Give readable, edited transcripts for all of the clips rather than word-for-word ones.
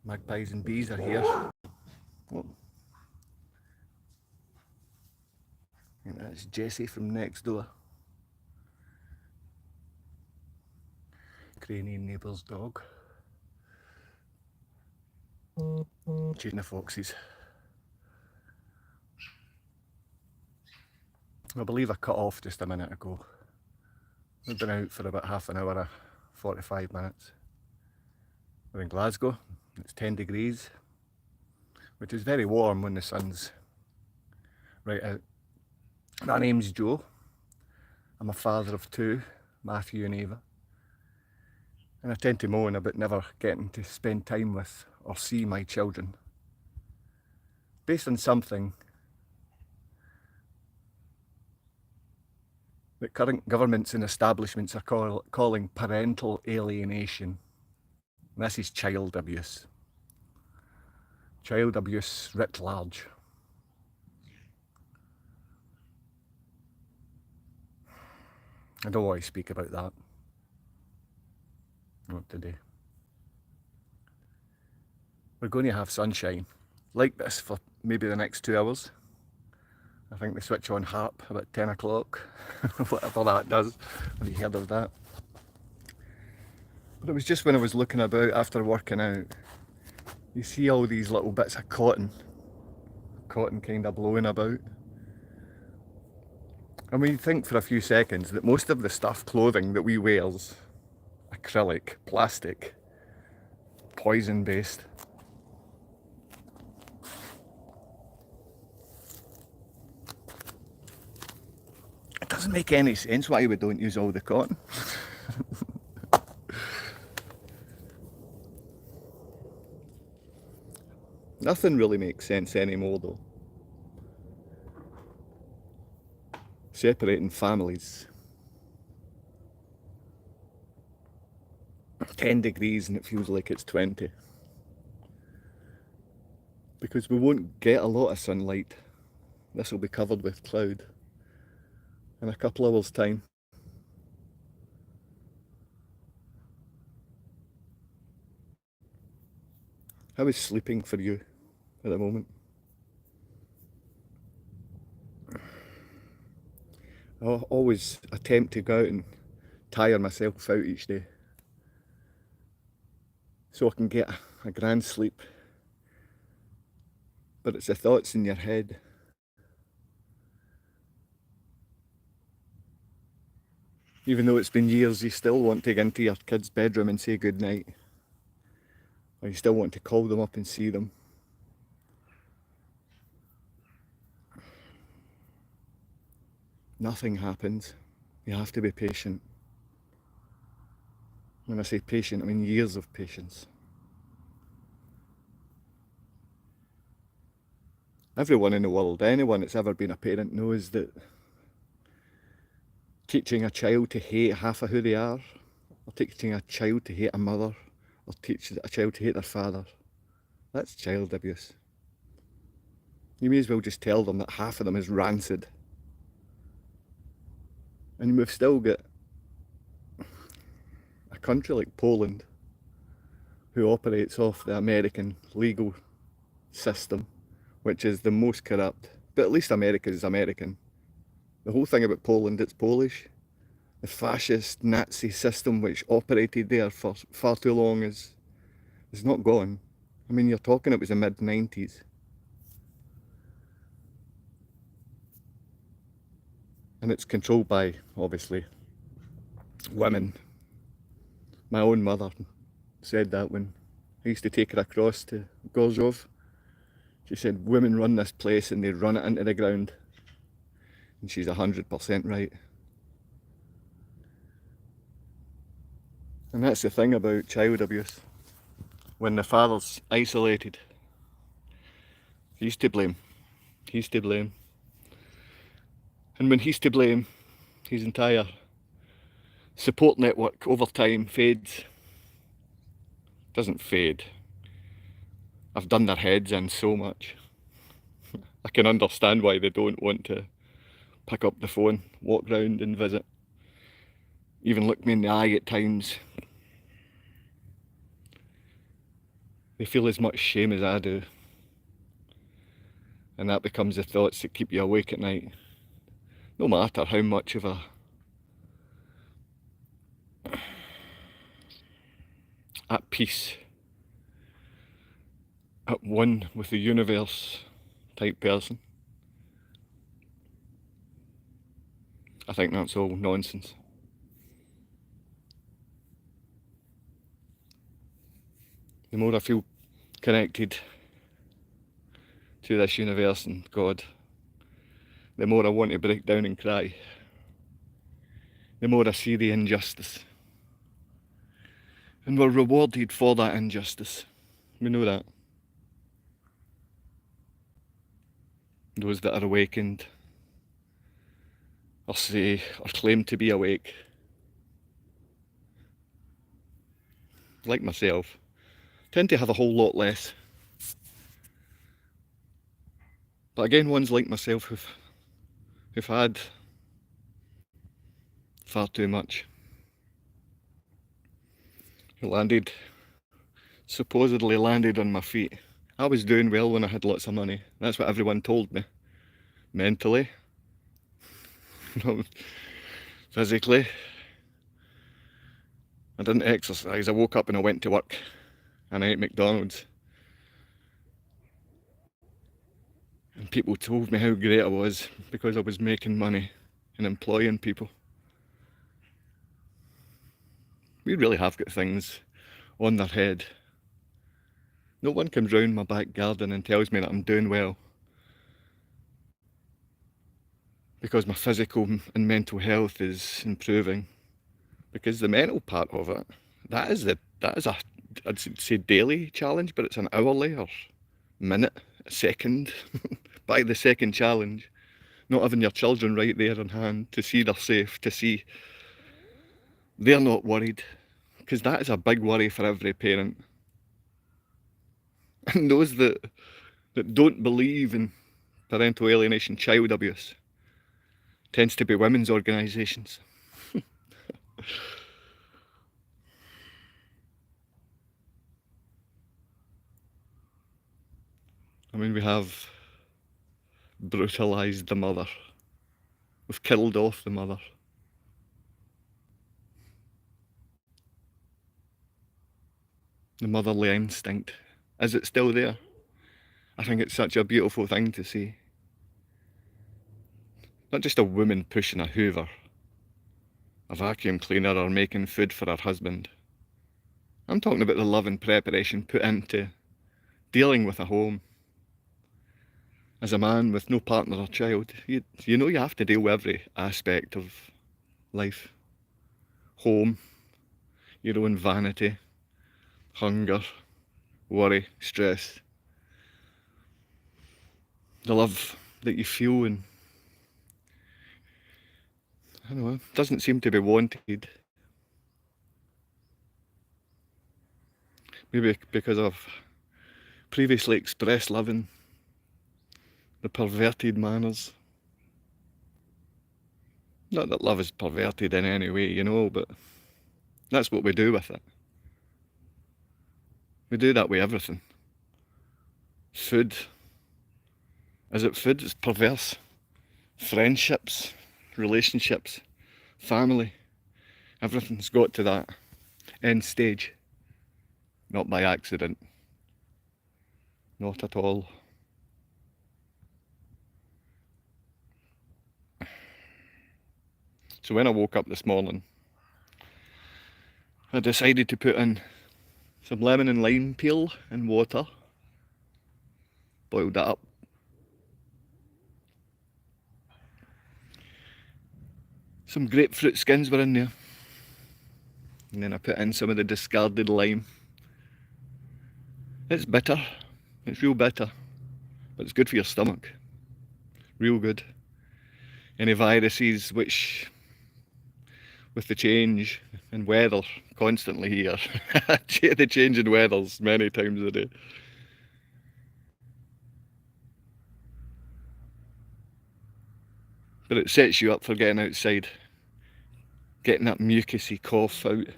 Magpies and bees are here. Oh. And that's Jessie from next door. Craney neighbour's dog. Chasing the foxes. I believe I cut off just a minute ago. I've been out for about half an hour, 45 minutes. We're in Glasgow. It's 10 degrees, which is very warm when the sun's right out. My name's Joe. I'm a father of two, Matthew and Ava. And I tend to moan about never getting to spend time with or see my children, based on something that current governments and establishments are calling parental alienation. And this is child abuse. Child abuse writ large. I don't want to speak about that. Not today. We're going to have sunshine like this for maybe the next 2 hours. I think they switch on harp about 10 o'clock, whatever that does. Have you heard of that? But it was just when I was looking about after working out, you see all these little bits of cotton kind of blowing about. And when you think for a few seconds that most of the stuff, clothing that we wear's acrylic, plastic, poison based. It doesn't make any sense why we don't use all the cotton. Nothing really makes sense anymore though. Separating families. 10 degrees and it feels like it's 20. Because we won't get a lot of sunlight. This will be covered with cloud in a couple hours' time. How is sleeping for you at the moment? I always attempt to go out and tire myself out each day so I can get a grand sleep. But it's the thoughts in your head. Even though it's been years, you still want to get into your kid's bedroom and say goodnight. Or you still want to call them up and see them. Nothing happens. You have to be patient. When I say patient, I mean years of patience. Everyone in the world, anyone that's ever been a parent knows that teaching a child to hate half of who they are, or teaching a child to hate a mother, or teaching a child to hate their father, that's child abuse. You may as well just tell them that half of them is rancid. And we've still got a country like Poland who operates off the American legal system, which is the most corrupt. But at least America is American. The whole thing about Poland, it's Polish. The fascist Nazi system which operated there for far too long is not gone. I mean, you're talking it was the mid-90s. And it's controlled by, obviously, women. My own mother said that when I used to take her across to Glasgow. She said, women run this place and they run it into the ground. And she's 100% right. And that's the thing about child abuse. When the father's isolated, he's to blame. He's to blame. And when he's to blame, his entire support network over time fades. Doesn't fade. I've done their heads in so much. I can understand why they don't want to pick up the phone, walk round and visit. Even look me in the eye at times. they feel as much shame as I do. And that becomes the thoughts that keep you awake at night. No matter how much of a at peace, at one with the universe type person. I think that's all nonsense. The more I feel connected to this universe and God, the more I want to break down and cry. The more I see the injustice. And we're rewarded for that injustice. We know that. Those that are awakened, or say, or claim to be awake, like myself, tend to have a whole lot less. But again, ones like myself who've had far too much. Supposedly landed on my feet. I was doing well when I had lots of money. That's what everyone told me. Mentally, physically. I didn't exercise. I woke up and I went to work and I ate McDonald's. And people told me how great I was because I was making money and employing people. We really have got things on their head. No one comes round my back garden and tells me that I'm doing well. Because my physical and mental health is improving. Because the mental part of it, that is a, I'd say daily challenge, but it's an hourly or minute, second, by the second challenge. Not having your children right there in hand to see they're safe, to see they're not worried. Because that is a big worry for every parent. And those that don't believe in parental alienation, child abuse, tends to be women's organisations. I mean, we have brutalised the mother. We've killed off the mother. The motherly instinct. Is it still there? I think it's such a beautiful thing to see. Not just a woman pushing a hoover, a vacuum cleaner, or making food for her husband. I'm talking about the love and preparation put into dealing with a home. As a man with no partner or child, you know you have to deal with every aspect of life. Home, your own vanity, hunger, worry, stress. The love that you feel and, I don't know, doesn't seem to be wanted. Maybe because I've previously expressed love in the perverted manners. Not that love is perverted in any way, you know, but that's what we do with it. We do that with everything. Food. Is it food? It's perverse. Friendships, relationships, family. Everything's got to that end stage. Not by accident. Not at all. So when I woke up this morning, I decided to put in some lemon and lime peel in water. Boiled that up. Some grapefruit skins were in there. And then I put in some of the discarded lime. It's bitter. It's real bitter. But it's good for your stomach. Real good. Any viruses which, with the change in weather constantly here, the change in weathers many times a day. But it sets you up for getting outside, getting that mucusy cough out,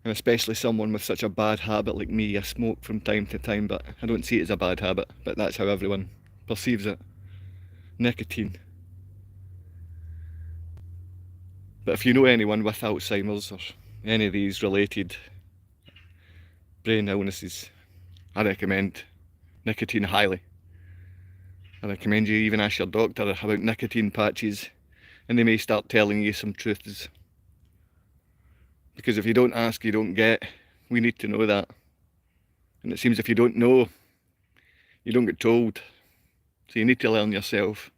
And especially someone with such a bad habit like me. I smoke from time to time, but I don't see it as a bad habit, but that's how everyone perceives it. Nicotine. But if you know anyone with Alzheimer's or any of these related brain illnesses, I recommend nicotine highly. I recommend you even ask your doctor about nicotine patches, and they may start telling you some truths. Because if you don't ask, you don't get. We need to know that. And it seems if you don't know, you don't get told. So you need to learn yourself.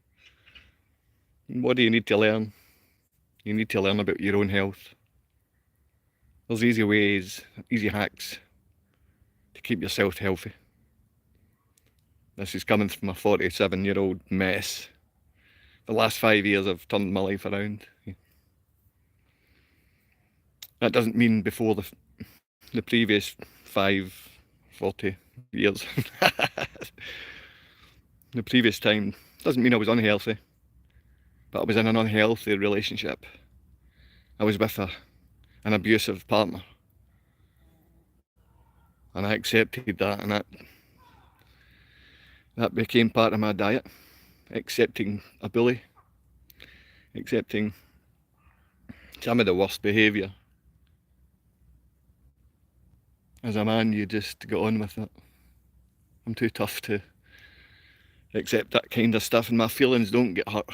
And what do you need to learn? You need to learn about your own health. There's easy ways, easy hacks to keep yourself healthy. This is coming from a 47-year-old mess. The last 5 years I've turned my life around. That doesn't mean before the previous 40 years. The previous time doesn't mean I was unhealthy, but I was in an unhealthy relationship. I was with an abusive partner, and I accepted that, and that became part of my diet. Accepting a bully, accepting some of the worst behaviour. As a man, you just get on with it. I'm too tough to accept that kind of stuff, and my feelings don't get hurt.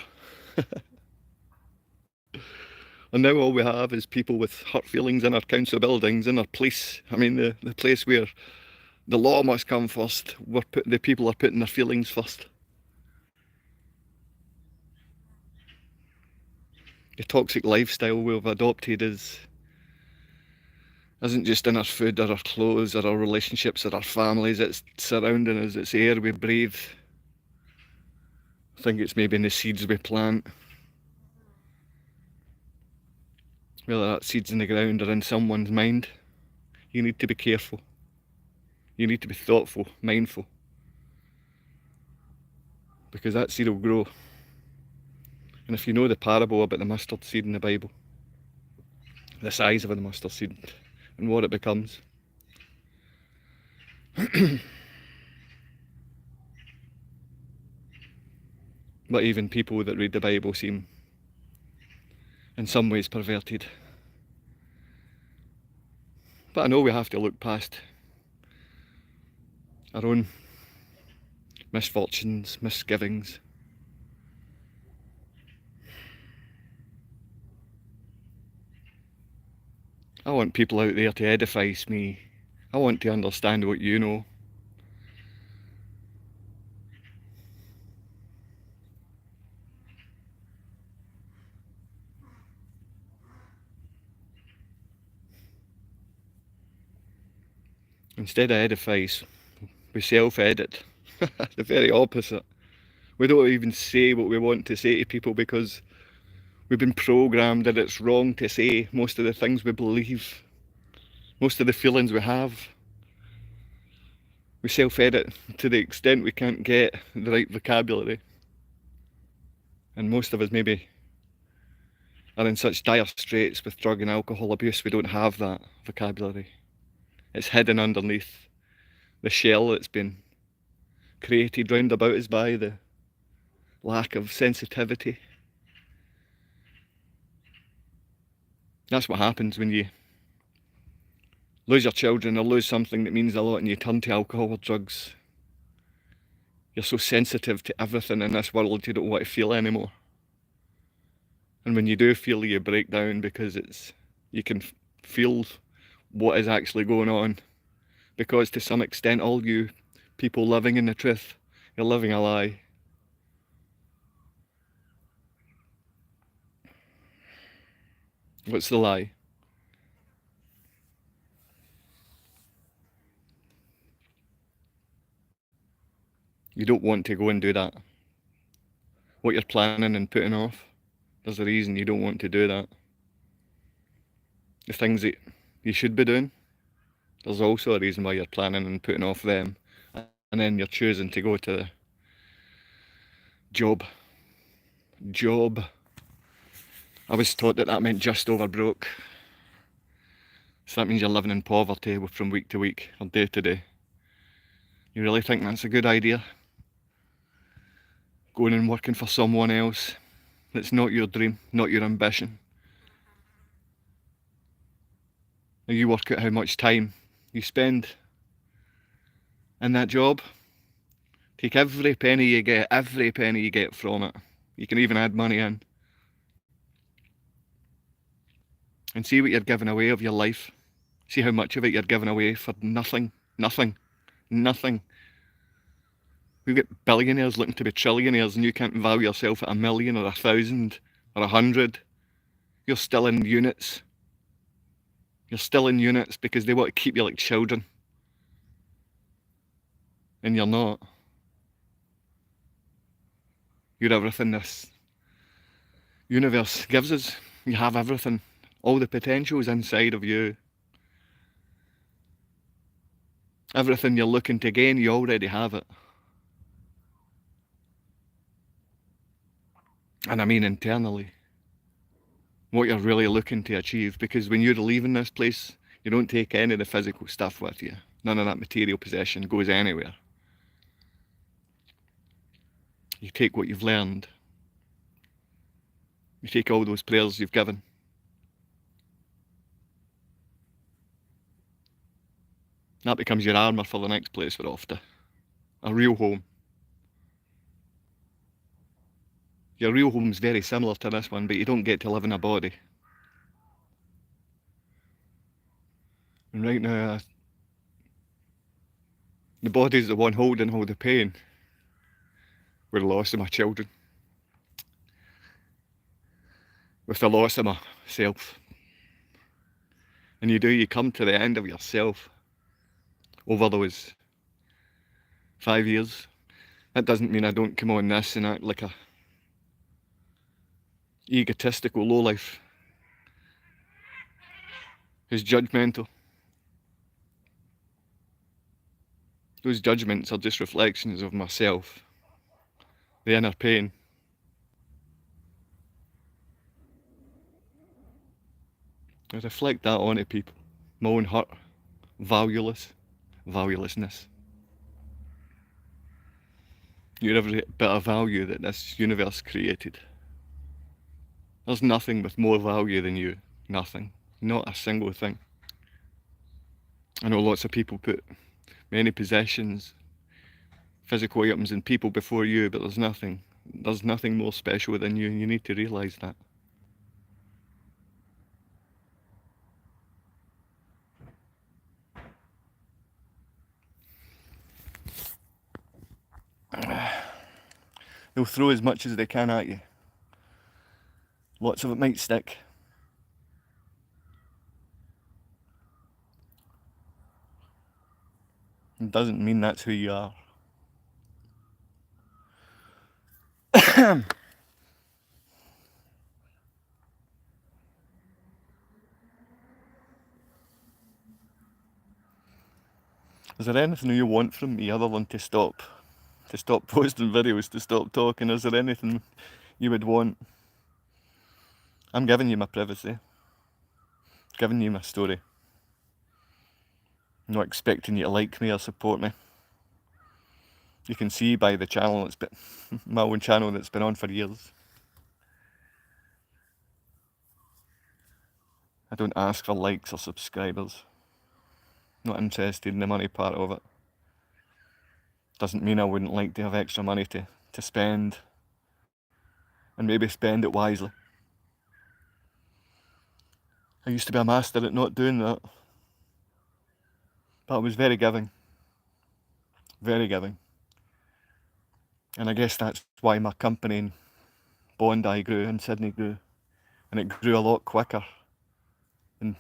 And now all we have is people with hurt feelings in our council buildings, in our police. I mean, the place where the law must come first, the people are putting their feelings first. The toxic lifestyle we've adopted isn't just in our food or our clothes or our relationships or our families, it's surrounding us, it's the air we breathe. I think it's maybe in the seeds we plant. Whether that's seeds in the ground or in someone's mind, you need to be careful. You need to be thoughtful, mindful. Because that seed will grow. And if you know the parable about the mustard seed in the Bible, the size of the mustard seed and what it becomes. But even people that read the Bible seem in some ways perverted. But I know we have to look past our own misfortunes, misgivings. I want people out there to edify me. I want to understand what you know. Instead of edifice, we self-edit. The very opposite. We don't even say what we want to say to people because we've been programmed that it's wrong to say most of the things we believe, most of the feelings we have. We self-edit to the extent we can't get the right vocabulary. And most of us maybe are in such dire straits with drug and alcohol abuse, we don't have that vocabulary. It's hidden underneath the shell that's been created round about us by the lack of sensitivity. That's what happens when you lose your children or lose something that means a lot and you turn to alcohol or drugs. You're so sensitive to everything in this world you don't want to feel anymore. And when you do feel, you break down because you can feel what is actually going on. Because to some extent all you people living in the truth, you're living a lie. What's the lie? You don't want to go and do that. What you're planning and putting off, there's a reason you don't want to do that. The things that you should be doing, there's also a reason why you're planning and putting off them. And then you're choosing to go to the job. I was taught that meant just over broke. So that means you're living in poverty from week to week or day to day. You really think that's a good idea? Going and working for someone else that's not your dream, not your ambition. Now you work out how much time you spend in that job. Take every penny you get from it. You can even add money in. And see what you're giving away of your life. See how much of it you're giving away for nothing. Nothing. Nothing. We've got billionaires looking to be trillionaires and you can't value yourself at 1,000,000 or 1,000 or 100. You're still in units. You're still in units because they want to keep you like children. And you're not. You're everything this universe gives us. You have everything. All the potential is inside of you. Everything you're looking to gain, you already have it. And I mean internally. What you're really looking to achieve. Because when you're leaving this place, you don't take any of the physical stuff with you. None of that material possession goes anywhere. You take what you've learned. You take all those prayers you've given. That becomes your armour for the next place we're off to. A real home. Your real home's very similar to this one, but you don't get to live in a body. And right now, the body's the one holding all the pain with the loss of my children. With the loss of myself. And you come to the end of yourself over those 5 years. That doesn't mean I don't come on this and act like a egotistical lowlife who's judgmental. Those judgments are just reflections of myself, the inner pain. I reflect that onto people, my own hurt, valuelessness. You're every bit of value that this universe created. There's nothing with more value than you. Nothing. Not a single thing. I know lots of people put many possessions, physical items and people before you, but there's nothing more special than you, and you need to realise that. They'll throw as much as they can at you. Lots of it might stick. It doesn't mean that's who you are. Is there anything you want from me other than to stop posting videos, to stop talking? Is there anything you would want? I'm giving you my privacy, giving you my story. I'm not expecting you to like me or support me. You can see by the channel, it's been my own channel that's been on for years. I don't ask for likes or subscribers. Not interested in the money part of it. Doesn't mean I wouldn't like to have extra money to spend, and maybe spend it wisely. I used to be a master at not doing that, but I was very giving. Very giving. And I guess that's why my company in Bondi grew and Sydney grew, and it grew a lot quicker. And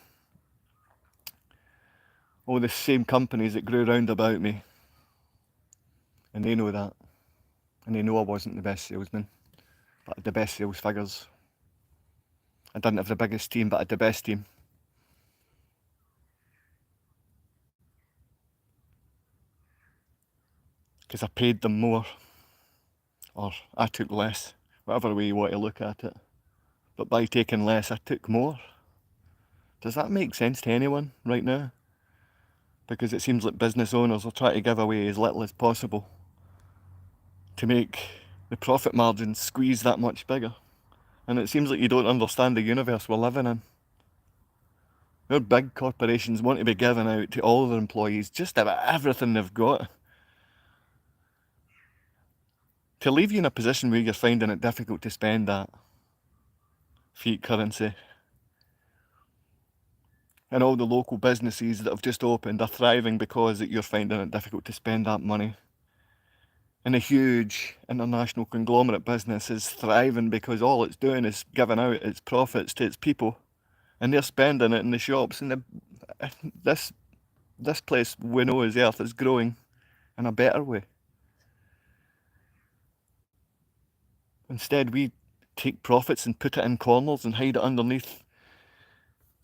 all the same companies that grew round about me, and they know that, and they know I wasn't the best salesman, but I had the best sales figures. I didn't have the biggest team, but I had the best team. Because I paid them more, or I took less, whatever way you want to look at it. But by taking less, I took more. Does that make sense to anyone right now? Because it seems like business owners are trying to give away as little as possible to make the profit margins squeeze that much bigger. And it seems like you don't understand the universe we're living in. Our big corporations want to be giving out to all their employees just about everything they've got. To leave you in a position where you're finding it difficult to spend that fiat currency. And all the local businesses that have just opened are thriving because you're finding it difficult to spend that money. And a huge international conglomerate business is thriving because all it's doing is giving out its profits to its people. And they're spending it in the shops. And this place we know as Earth is growing in a better way. Instead, we take profits and put it in corners and hide it underneath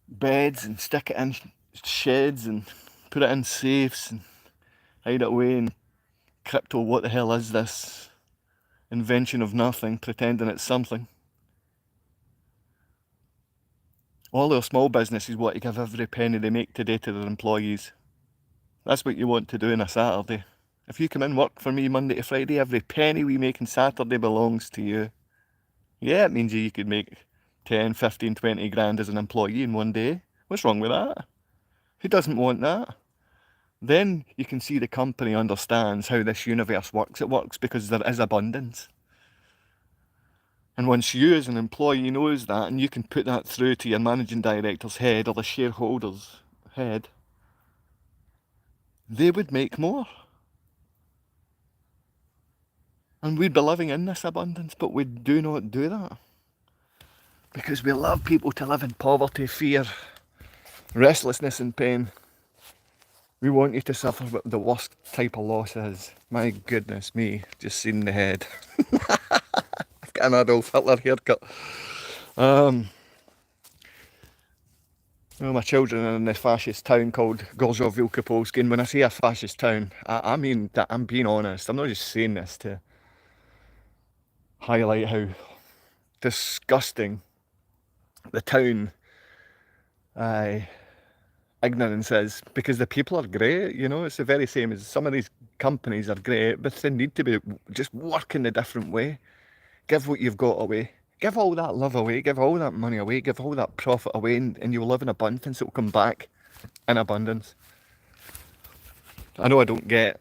beds and stick it in sheds and put it in safes and hide it away in crypto. What the hell is this invention of nothing, pretending it's something? All our small businesses want to give every penny they make today to their employees. That's what you want to do on a Saturday. If you come in work for me Monday to Friday, every penny we make on Saturday belongs to you. Yeah, it means you could make 10, 15, 20 grand as an employee in one day. What's wrong with that? Who doesn't want that? Then you can see the company understands how this universe works. It works because there is abundance. And once you as an employee knows that, and you can put that through to your managing director's head or the shareholder's head, they would make more. And we'd be living in this abundance, but we do not do that. Because we love people to live in poverty, fear, restlessness and pain. We want you to suffer what the worst type of loss is. My goodness me, just seen the head. I've got an Adolf Hitler haircut. Well, my children are in this fascist town called Gorzów-Wielkopolski, and when I say a fascist town, I mean that I'm being honest. I'm not just saying this to highlight how disgusting the town ignorance is, because the people are great, you know. It's the very same as some of these companies are great, but they need to be just working a different way. Give what you've got away. Give all that love away, give all that money away, give all that profit away, and you'll live in abundance. It'll come back in abundance. I know I don't get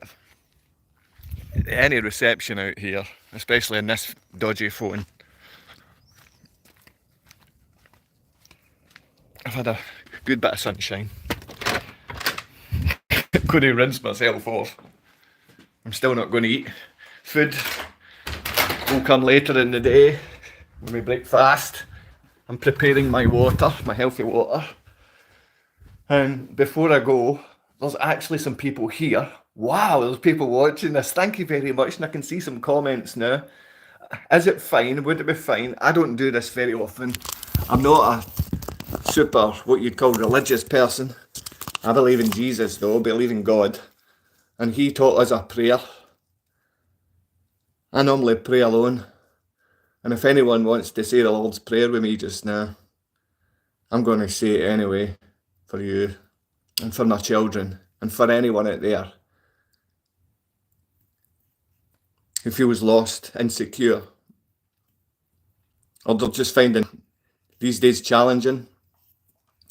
any reception out here, especially in this dodgy phone. I've had a good bit of sunshine. I'm going to rinse myself off. I'm still not going to eat. Food will come later in the day when we break fast. I'm preparing my water, my healthy water. And before I go, there's actually some people here. Wow, there's people watching this. Thank you very much. And I can see some comments now. Is it fine? Would it be fine? I don't do this very often. I'm not a super, what you'd call, religious person. I believe in Jesus though, believe in God. And he taught us a prayer. I normally pray alone. And if anyone wants to say the Lord's Prayer with me just now, I'm going to say it anyway for you and for my children and for anyone out there who feels lost, insecure, or they're just finding these days challenging.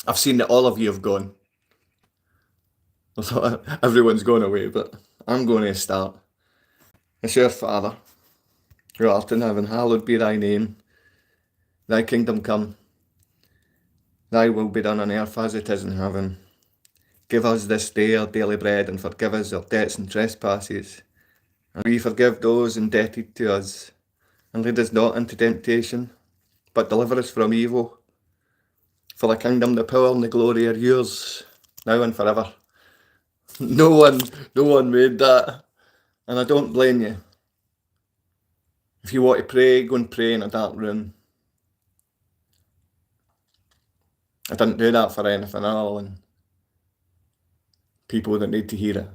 I've seen that all of you have gone. Everyone's gone away, but I'm going to start. It's our Father, who art in heaven, hallowed be thy name. Thy kingdom come. Thy will be done on earth as it is in heaven. Give us this day our daily bread, and forgive us our debts and trespasses, and we forgive those indebted to us. And lead us not into temptation, but deliver us from evil. For the kingdom, the power, and the glory are yours, now and forever. No one made that, and I don't blame you. If you want to pray, go and pray in a dark room. I didn't do that for anything at all, and people that need to hear it.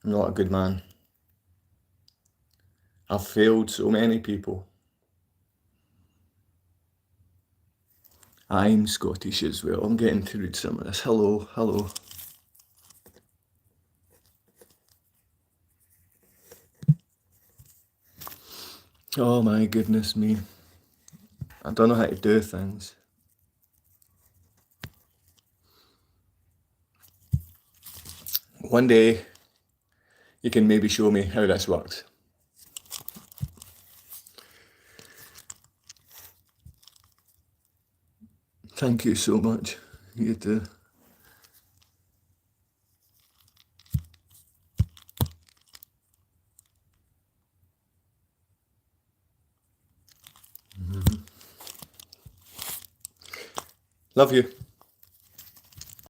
I'm not a good man. I've failed so many people. I'm Scottish as well. I'm getting to read some of this. Hello, hello. Oh my goodness me. I don't know how to do things. One day, you can maybe show me how this works. Thank you so much. You too. Love you.